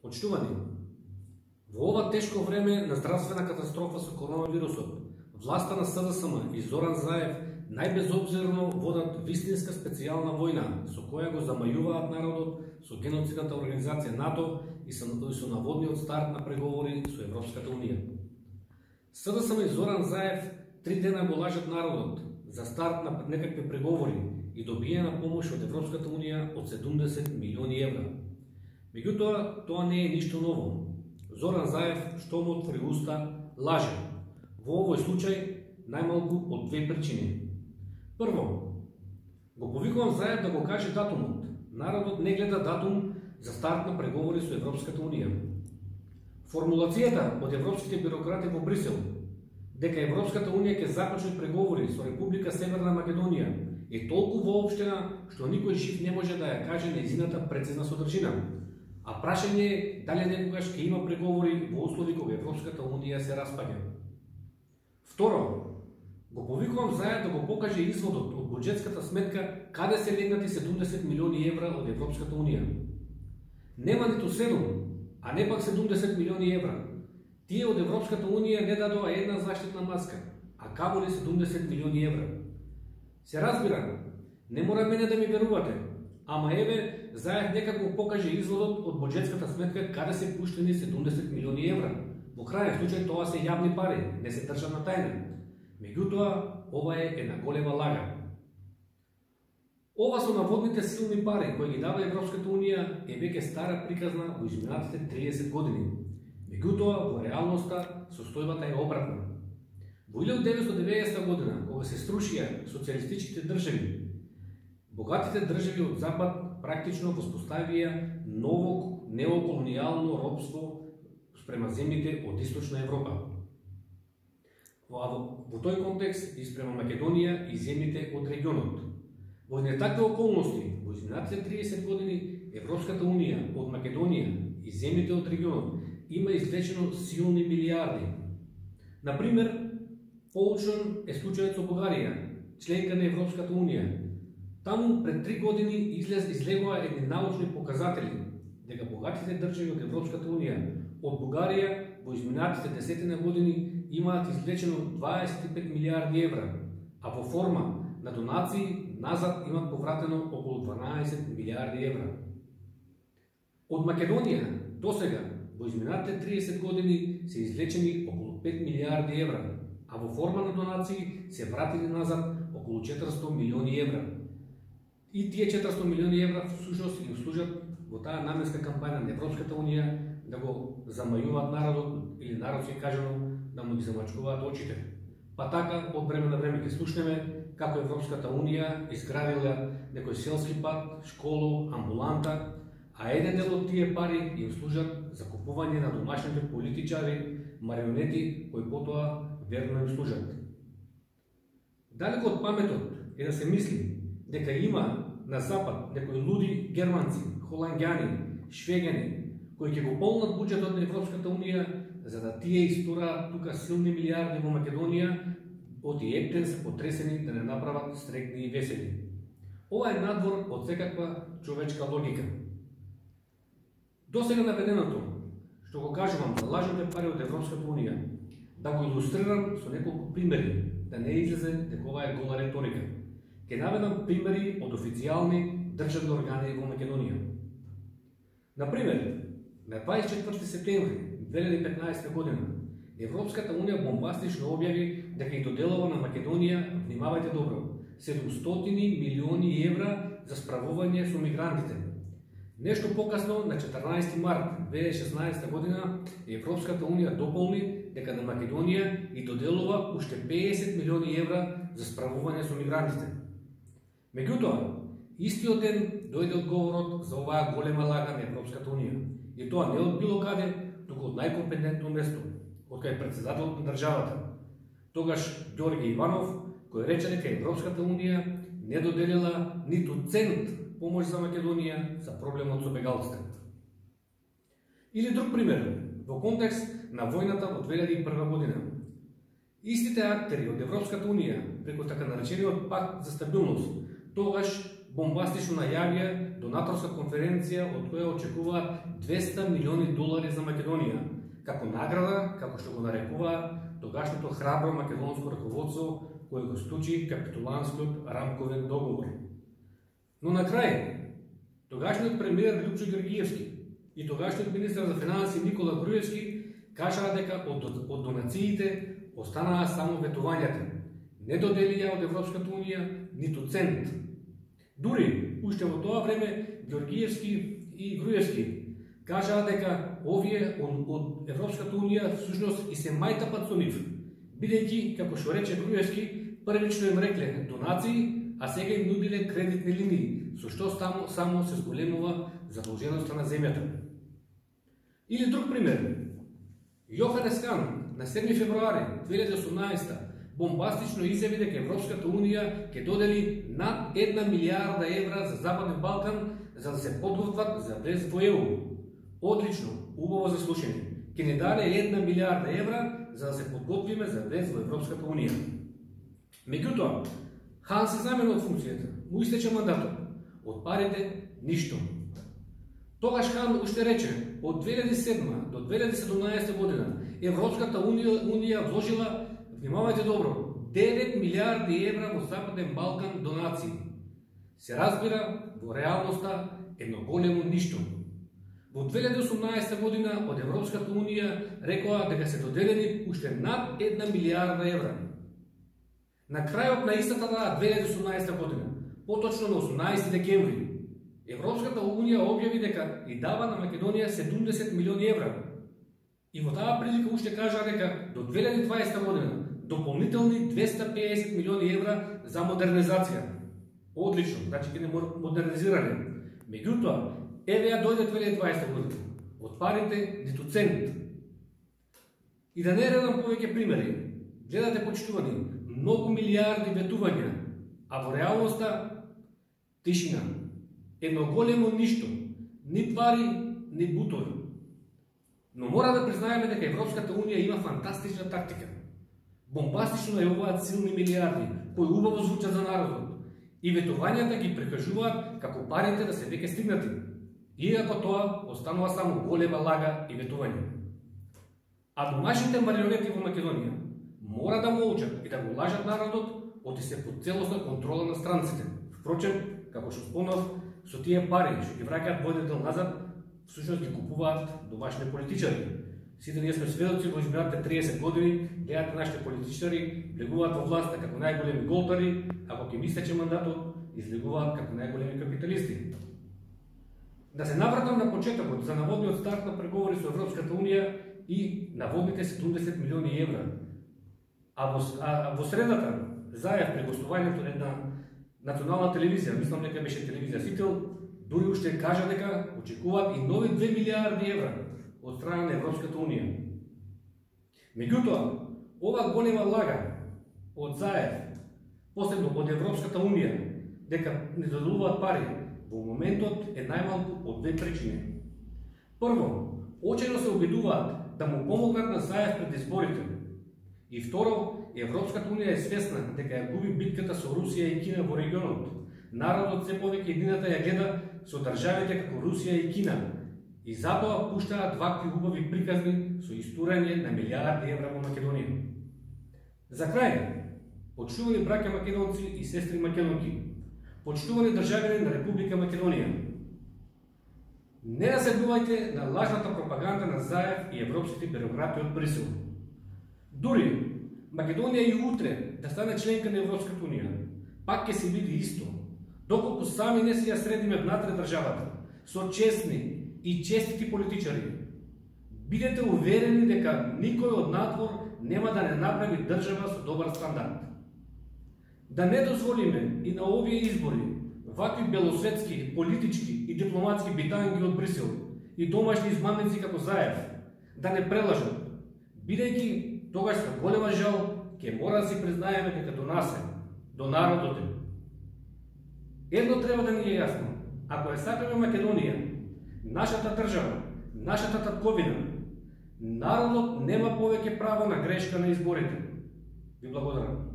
Почитувани, во ова тешко време на здравствена катастрофа со коронавирусот, власта на СДСМ и Зоран Заев најбезобзирно водат вистинска специјална војна со која го замајуваат народот со геноцидната организација НАТО и со наводниот старт на преговори со Европската унија. СДСМ и Зоран Заев 3 дена го лажат народот за старт на некакви преговори и добиена помош од Европската унија од 70 милиони евра. Меѓутоа, тоа не е ништо ново. Зоран Заев, што му отвори уста, лаже. Во овој случај, најмалку од две причини. Прво, го повикувам Заев да го каже датумот. Народот не гледа датум за старт на преговори со Европската унија. Формулацијата од европските бюрократи во Брисел дека Европската унија ќе започне преговори со Република Северна Македонија е толку воопштена што никој жив не може да ја каже нејзината прецизна содржина. А прашање е дали некогаш ќе има преговори во услови кога Европската унија се распаѓа. Второ, го повикувам Заев да го покаже изводот од буџетската сметка каде се легнати 70 милиони евра од Европската унија. Нема ниту 7, а не пак 70 милиони евра. Тие од Европската унија не дадоа една заштитна маска, а камоли 70 милиони евра. Се разбира, не мора мене да ми верувате, ама еве Заев нека го покаже изводот од буџетската сметка каде се пуштени 70 милиони евра. Во крајен случај тоа се јавни пари, не се државна тајна. Меѓутоа, ова е една голема лага. Ова со наводните силни пари кои ги дава Европската унија е веќе стара приказна во изминатите 30 години. Меѓутоа, во реалноста состојбата е обратна. Во 1990 година, кога се струшија социјалистичките држави, богатите држави од Запад практично воспоставија ново неоколонијално робство спрема земјите од Источна Европа. Во тој контекст и спрема Македонија и земјите од регионот. Во такви околности, во изминатите 30 години, Европската унија од Македонија и земјите од регионот има извлечено силни милиарди. Например, поучен е случајот со Бугарија, членка на Европската унија. Таму пред 3 години излегоа едни научни показатели дека богатите држави од Европската унија од Бугарија во изминатите 10 години имаат извлечено 25 милиарди евра, а во форма на донации назад имат повратено околу 12 милиарди евра. Од Македонија досега во изминатите 30 години се извлечени околу 5 милиарди евра, а во форма на донации се вратили назад околу 400 милиони евра. И тие 400 милиони евра всушност им служат во таа наменска кампања на Европската унија да го замајуваат народот или народски кажано да му ги замачкуваат очите. Па така од време на време ќе слушнеме како Европската унија изградила некој селски пат, школу, амбуланта, а еден дел од тие пари им служат за купување на домашните политичари, марионети кои потоа верно им служат. Далеко од паметот е да се мисли дека има на Запад некои луди германци, холанѓани, швеѓани, кои ќе го полнат буџетот на Европската унија за да тие истураат тука силни милиарди во Македонија, оти ептен се потресени да не направат стрекни и весели. Ова е надвор од секаква човечка логика. Досега наведеното, што го кажувам за лажните пари од Европската унија, да го илустрирам со неколку примери, да не излезе дека ова е гола реторика. Ке наведам примери од официјални државни органи во Македонија. Например, на 24 септември 2015 година Европската унија бомбастично објави дека и доделува на Македонија, внимавајте добро, 700 милиони евра за справување со мигрантите. Нешто покасно, на 14 март 2016 година, Европската унија дополни дека на Македонија и доделува уште 50 милиони евра за справување со мигрантите. Меѓутоа, истиот ден дојде одговорот за оваа голема лага на Европската унија. И тоа не од било каде, туку од најкомпетентно место, од кај председателот на државата. Тогаш Ѓорѓе Иванов, кој рече дека Европската унија не доделила ниту цент помош за Македонија за проблемот со бегалците. Или друг пример, во контекст на војната во 2001 година. Истите актери од Европската унија, преку така наречениот пакт за стабилност, тогаш бомбастично најавија донаторска конференција од која очекуваат $200 милиони за Македонија, како награда, како што го нарекува тогашното храбро македонско раководство кој го склучи капитуланскиот рамковен договор. Но на крај, тогашниот премиер Љупчо Ѓорѓиевски и тогашниот министар за финансии Никола Груевски кажаа дека од донациите останаа само ветувањата. Не доделија од Европската унија ниту цент. Дури, уште во тоа време, Ѓорѓиевски и Груевски кажаа дека овие од Европската унија всушност и се мајтапат со нив, бидејќи, како што рече Груевски, првично им рекле донации, а сега им нудиле кредитни линии, со што само се зголемува задолженоста на земјата. Или друг пример. Јоханес Хан на 7 февруари 2018 бомбастично изјави дека Европската унија ќе додели над 1 милијарда евра за Западен Балкан за да се подготват за влез во ЕУ. Одлично, убаво за слушање. Ќе ни даде 1 милијарда евра за да се подготвиме за влез во Европската унија. Меѓутоа, Хан се замена од функцијата, му истече мандатот. Од парите ништо. Тогаш Хан уште рече, од 2007 до 2017 година Европската унија вложила, внимавајте добро, 9 милијарди евра во Западен Балкан донации. Се разбира, во реалноста едно големо ништо. Во 2018 година од Европската унија рекоа дека се доделени уште над 1 милијарда евра. На крајот на истата 2018 година, поточно на 18 декември, Европската унија објави дека и дава на Македонија 70 милиони евра. И во таа прилика уште кажа дека до 2020 година дополнителни 250 милиони евра за модернизација. Одлично, значи ќе не модернизиране. Меѓутоа, еве ја дојде 2020 година. Од парите ниту цент. И да не редам повеќе примери. Гледате, почитувани, многу милијарди ветувања, а во реалноста тишина. Едно големо ништо, ни пари, ни бутови. Но мора да признаеме дека Европската унија има фантастична тактика. Бомбастично најавуваат силни милијарди, кои убаво звучат за народот, и ветувањата ги прикажуваат како парите да се веќе стигнати, иако тоа останува само голема лага и ветување. А домашните марионети во Македонија мора да молчат и да го лажат народот, оти се под целосна контрола на странците. Впрочем, како што спомнав, со тие пари што ги враќаат во еден дел назад, всушност ги купуваат домашни политичари. Сите ние сме сведоци во изминатите 30 години, гледате нашите политичари, влегуваат во власта како најголеми голтари, ако ќе им истече мандатот, излегуваат како најголеми капиталисти. Да се навратам на почетокот за наводниот старт на преговори со Европската унија и наводните 70 милиони евра. А во средата, Заев при гостувањето на една национална телевизија, мислам дека беше телевизија Сител, дури уште кажа дека очекуваат и нови 2 милијарди евра од страна на Европската унија. Меѓутоа, ова голема лага од Заев, посебно од Европската унија, дека не доделуваат пари, во моментот е најмалку од две причини. Прво, очено се обидуваат да му помогнат на Заев пред изборите. И второ, Европската унија е свесна дека ја губи битката со Русија и Кина во регионот. Народот се повеќе едината ја гледа со државите како Русија и Кина. И затоа пуштаат вакви убави приказни со истурање на милијарди евра во Македонија. За крај, почитувани браќа македонци и сестри македонки, почитувани државјани на Република Македонија, не наседнувајте на лажната пропаганда на Заев и европските бюрократи од Брисел. Дури Македонија и утре да стане членка на Европската унија, пак ќе се види исто, доколку сами не се ја средиме внатре државата, со честни и честити политичари. Бидете уверени дека никој од надвор нема да не направи држава со добар стандард. Да не дозволиме и на овие избори вакви белосветски, политички и дипломатски битанги од Брисел и домашни измамници како Заев да не прелажат, бидејќи тогаш со голема жал ќе мора да си признаеме дека до нас е, до народот е. Едно треба да ни е јасно. Ако ја сакаме Македонија, нашата држава, нашата татковина, народот нема повеќе право на грешка на изборите. Ви благодарам.